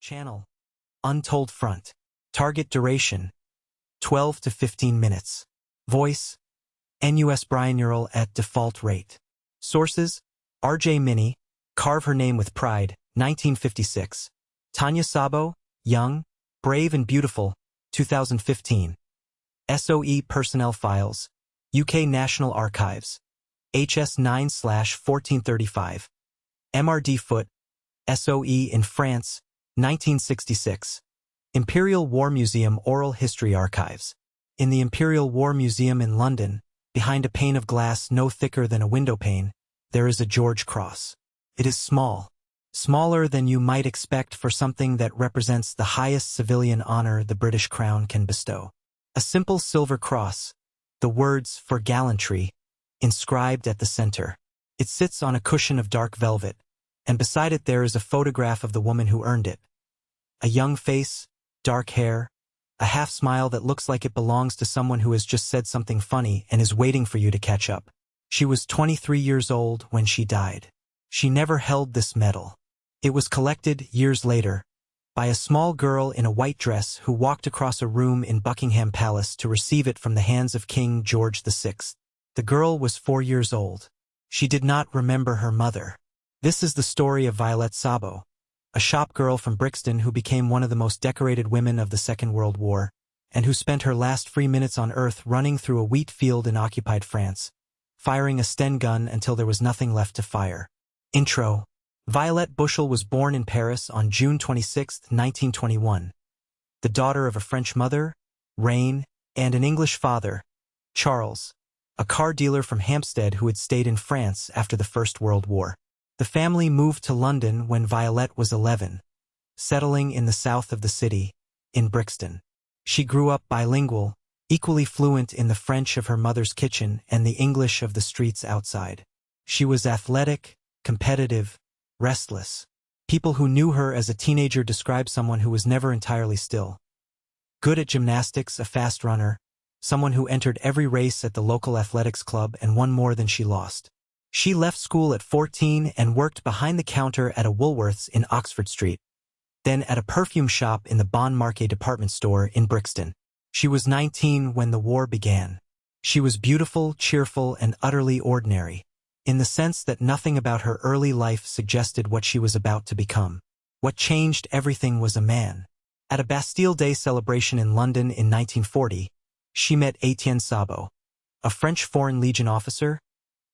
Channel. Untold front. Target duration. 12 to 15 minutes. Voice. NUS binaural at default rate. Sources. RJ Mini. Carve Her Name with Pride. 1956. Tania Szabo. Young, Brave and Beautiful. 2015. SOE Personnel Files. UK National Archives. HS 9/1435. MRD Foot. SOE in France. 1966. Imperial War Museum Oral History Archives. In the Imperial War Museum in London, behind a pane of glass no thicker than a windowpane, there is a George Cross. It is small. Smaller than you might expect for something that represents the highest civilian honor the British Crown can bestow. A simple silver cross, the words "for gallantry" inscribed at the center. It sits on a cushion of dark velvet, and beside it there is a photograph of the woman who earned it. A young face, dark hair, a half-smile that looks like it belongs to someone who has just said something funny and is waiting for you to catch up. She was 23 years old when she died. She never held this medal. It was collected, years later, by a small girl in a white dress who walked across a room in Buckingham Palace to receive it from the hands of King George VI. The girl was 4 years old. She did not remember her mother. This is the story of Violette Szabo, a shop girl from Brixton who became one of the most decorated women of the Second World War, and who spent her last free minutes on Earth running through a wheat field in occupied France, firing a Sten gun until there was nothing left to fire. Intro. Violette Bushel was born in Paris on June 26, 1921. The daughter of a French mother, Rain, and an English father, Charles, a car dealer from Hampstead who had stayed in France after the First World War. The family moved to London when Violette was 11, settling in the south of the city, in Brixton. She grew up bilingual, equally fluent in the French of her mother's kitchen and the English of the streets outside. She was athletic, competitive, restless. People who knew her as a teenager described someone who was never entirely still. Good at gymnastics, a fast runner, someone who entered every race at the local athletics club and won more than she lost. She left school at 14 and worked behind the counter at a Woolworths in Oxford Street, then at a perfume shop in the Bon Marché department store in Brixton. She was 19 when the war began. She was beautiful, cheerful, and utterly ordinary, in the sense that nothing about her early life suggested what she was about to become. What changed everything was a man. At a Bastille Day celebration in London in 1940, she met Étienne Szabo, a French Foreign Legion officer,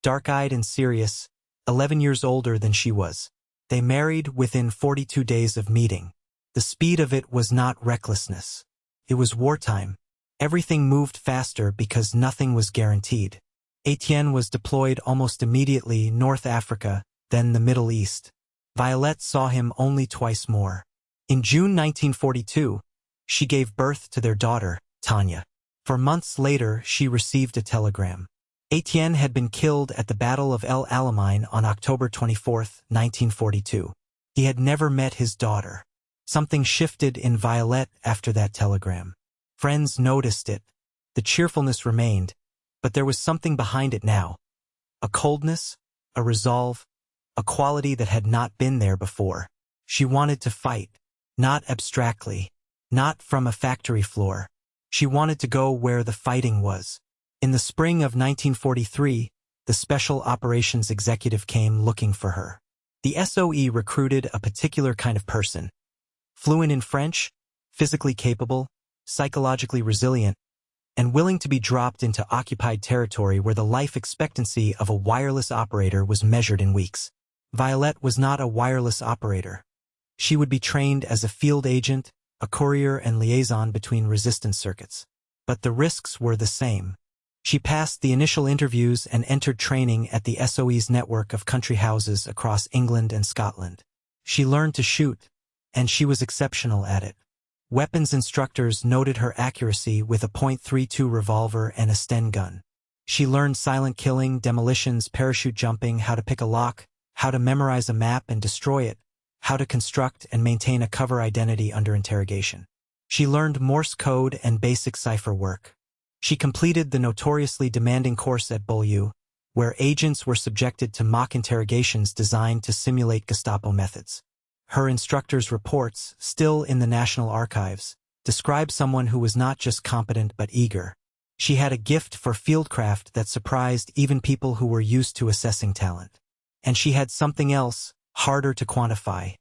dark-eyed and serious, 11 years older than she was. They married within 42 days of meeting. The speed of it was not recklessness. It was wartime. Everything moved faster because nothing was guaranteed. Étienne was deployed almost immediately North Africa, then the Middle East. Violette saw him only twice more. In June 1942, she gave birth to their daughter, Tania. 4 months later, she received a telegram. Étienne had been killed at the Battle of El Alamein on October 24, 1942. He had never met his daughter. Something shifted in Violette after that telegram. Friends noticed it. The cheerfulness remained, but there was something behind it now. A coldness, a resolve, a quality that had not been there before. She wanted to fight, not abstractly, not from a factory floor. She wanted to go where the fighting was. In the spring of 1943, the Special Operations Executive came looking for her. The SOE recruited a particular kind of person. Fluent in French, physically capable, psychologically resilient, and willing to be dropped into occupied territory where the life expectancy of a wireless operator was measured in weeks. Violette was not a wireless operator. She would be trained as a field agent, a courier and liaison between resistance circuits. But the risks were the same. She passed the initial interviews and entered training at the SOE's network of country houses across England and Scotland. She learned to shoot, and she was exceptional at it. Weapons instructors noted her accuracy with a .32 revolver and a Sten gun. She learned silent killing, demolitions, parachute jumping, how to pick a lock, how to memorize a map and destroy it, how to construct and maintain a cover identity under interrogation. She learned Morse code and basic cipher work. She completed the notoriously demanding course at Bastille, where agents were subjected to mock interrogations designed to simulate Gestapo methods. Her instructor's reports, still in the National Archives, describe someone who was not just competent but eager. She had a gift for fieldcraft that surprised even people who were used to assessing talent. And she had something else, harder to quantify: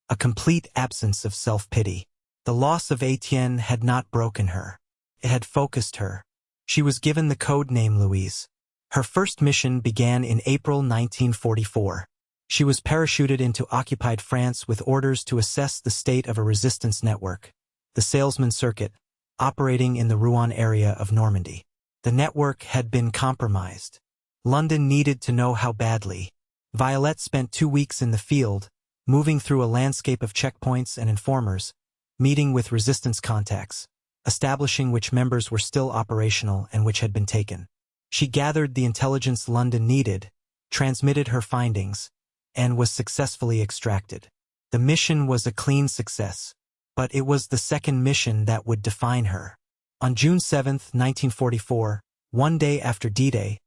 a complete absence of self-pity. The loss of Étienne had not broken her. It had focused her. She was given the code name Louise. Her first mission began in April 1944. She was parachuted into occupied France with orders to assess the state of a resistance network, the Salesman Circuit, operating in the Rouen area of Normandy. The network had been compromised. London needed to know how badly. Violette spent 2 weeks in the field, moving through a landscape of checkpoints and informers, meeting with resistance contacts, establishing which members were still operational and which had been taken. She gathered the intelligence London needed, transmitted her findings, and was successfully extracted. The mission was a clean success, but it was the second mission that would define her. On June 7, 1944, one day after D-Day,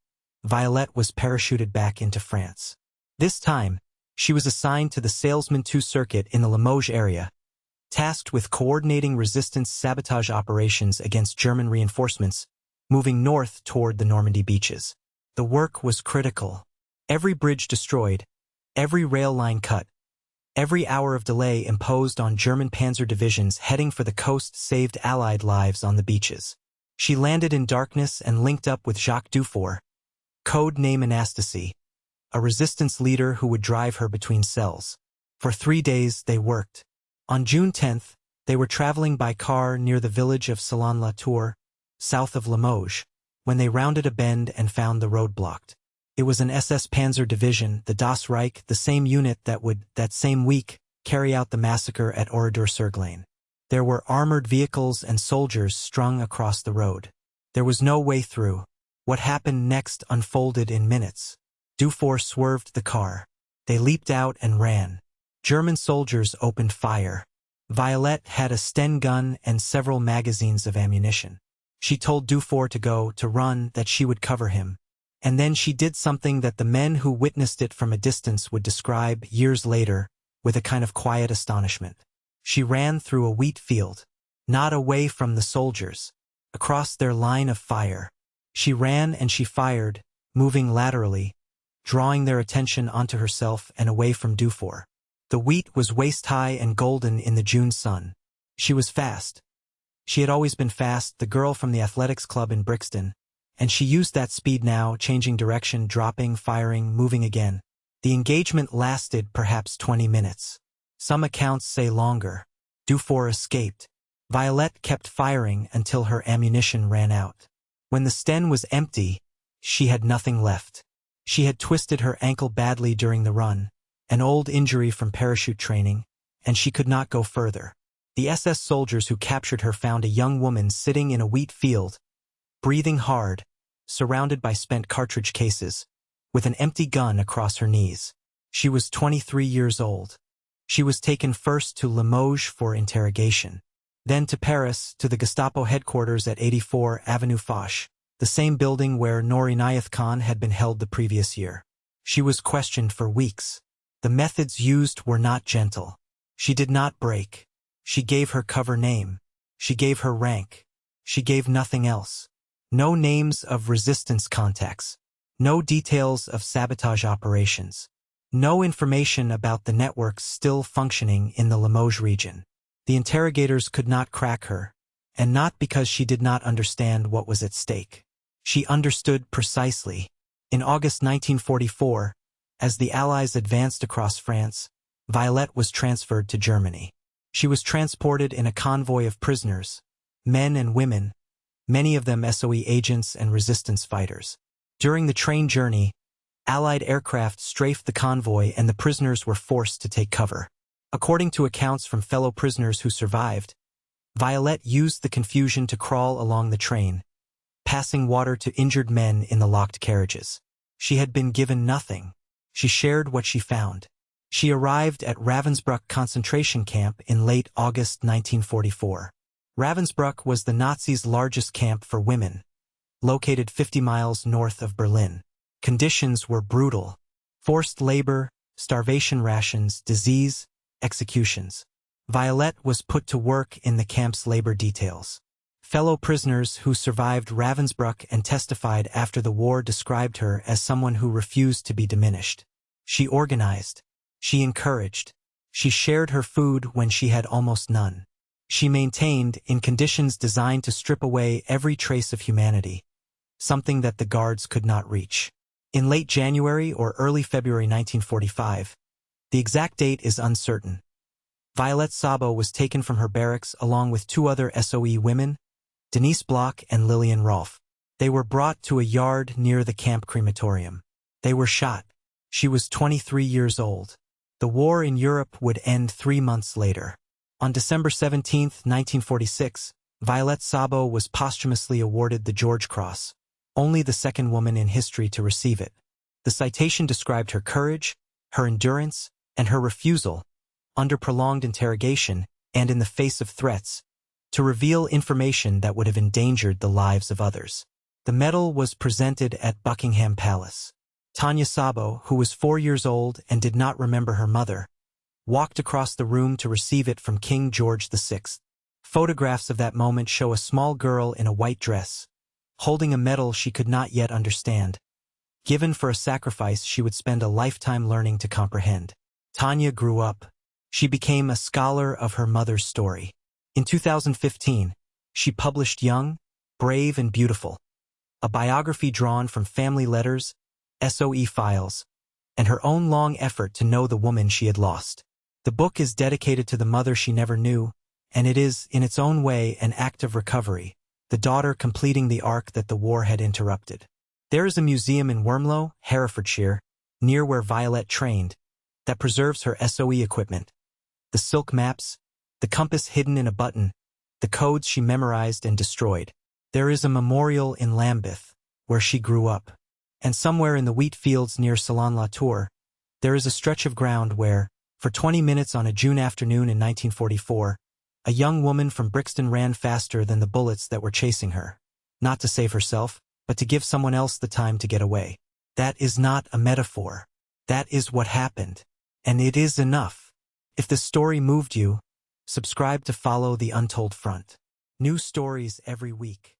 Violette was parachuted back into France. This time, she was assigned to the Salesman 2 circuit in the Limoges area, tasked with coordinating resistance sabotage operations against German reinforcements, moving north toward the Normandy beaches. The work was critical. Every bridge destroyed, every rail line cut, every hour of delay imposed on German panzer divisions heading for the coast saved Allied lives on the beaches. She landed in darkness and linked up with Jacques Dufour, code name Anastasie, a resistance leader who would drive her between cells. For 3 days they worked. On June 10th, they were traveling by car near the village of Salon-la-Tour, south of Limoges, when they rounded a bend and found the road blocked. It was an SS Panzer Division, the Das Reich, the same unit that would, that same week, carry out the massacre at Oradour-sur-Glane. There were armored vehicles and soldiers strung across the road. There was no way through. What happened next unfolded in minutes. Dufour swerved the car. They leaped out and ran. German soldiers opened fire. Violette had a Sten gun and several magazines of ammunition. She told Dufour to run, that she would cover him. And then she did something that the men who witnessed it from a distance would describe years later with a kind of quiet astonishment. She ran through a wheat field, not away from the soldiers, across their line of fire. She ran and she fired, moving laterally, drawing their attention onto herself and away from Dufour. The wheat was waist-high and golden in the June sun. She was fast. She had always been fast, the girl from the athletics club in Brixton, and she used that speed now, changing direction, dropping, firing, moving again. The engagement lasted perhaps 20 minutes. Some accounts say longer. Dufour escaped. Violette kept firing until her ammunition ran out. When the Sten was empty, she had nothing left. She had twisted her ankle badly during the run, an old injury from parachute training, and she could not go further. The SS soldiers who captured her found a young woman sitting in a wheat field, breathing hard, surrounded by spent cartridge cases, with an empty gun across her knees. She was 23 years old. She was taken first to Limoges for interrogation, then to Paris, to the Gestapo headquarters at 84 Avenue Foch, the same building where Noor Inayat Khan had been held the previous year. She was questioned for weeks. The methods used were not gentle. She did not break. She gave her cover name. She gave her rank. She gave nothing else. No names of resistance contacts. No details of sabotage operations. No information about the networks still functioning in the Limoges region. The interrogators could not crack her, and not because she did not understand what was at stake. She understood precisely. In August 1944, as the Allies advanced across France, Violette was transferred to Germany. She was transported in a convoy of prisoners, men and women, many of them SOE agents and resistance fighters. During the train journey, Allied aircraft strafed the convoy and the prisoners were forced to take cover. According to accounts from fellow prisoners who survived, Violette used the confusion to crawl along the train, passing water to injured men in the locked carriages. She had been given nothing. She shared what she found. She arrived at Ravensbrück concentration camp in late August 1944. Ravensbrück was the Nazis' largest camp for women, located 50 miles north of Berlin. Conditions were brutal. Forced labor, starvation rations, disease, executions. Violette was put to work in the camp's labor details. Fellow prisoners who survived Ravensbrück and testified after the war described her as someone who refused to be diminished. She organized. She encouraged. She shared her food when she had almost none. She maintained in conditions designed to strip away every trace of humanity, something that the guards could not reach. In late January or early February 1945, the exact date is uncertain, Violette Szabo was taken from her barracks along with two other SOE women, Denise Bloch and Lillian Rolfe. They were brought to a yard near the camp crematorium. They were shot. She was 23 years old. The war in Europe would end 3 months later. On December 17, 1946, Violette Szabo was posthumously awarded the George Cross, only the second woman in history to receive it. The citation described her courage, her endurance, and her refusal, under prolonged interrogation and in the face of threats, to reveal information that would have endangered the lives of others. The medal was presented at Buckingham Palace. Tania Szabo, who was 4 years old and did not remember her mother, walked across the room to receive it from King George VI. Photographs of that moment show a small girl in a white dress, holding a medal she could not yet understand, given for a sacrifice she would spend a lifetime learning to comprehend. Tania grew up. She became a scholar of her mother's story. In 2015, she published Young, Brave and Beautiful, a biography drawn from family letters, SOE files, and her own long effort to know the woman she had lost. The book is dedicated to the mother she never knew, and it is, in its own way, an act of recovery, the daughter completing the arc that the war had interrupted. There is a museum in Wormlow, Herefordshire, near where Violette trained, that preserves her SOE equipment. The silk maps, the compass hidden in a button, the codes she memorized and destroyed. There is a memorial in Lambeth, where she grew up. And somewhere in the wheat fields near Salon-la-Tour, there is a stretch of ground where, for 20 minutes on a June afternoon in 1944, a young woman from Brixton ran faster than the bullets that were chasing her. Not to save herself, but to give someone else the time to get away. That is not a metaphor. That is what happened. And it is enough. If the story moved you, subscribe to follow the Untold Front. New stories every week.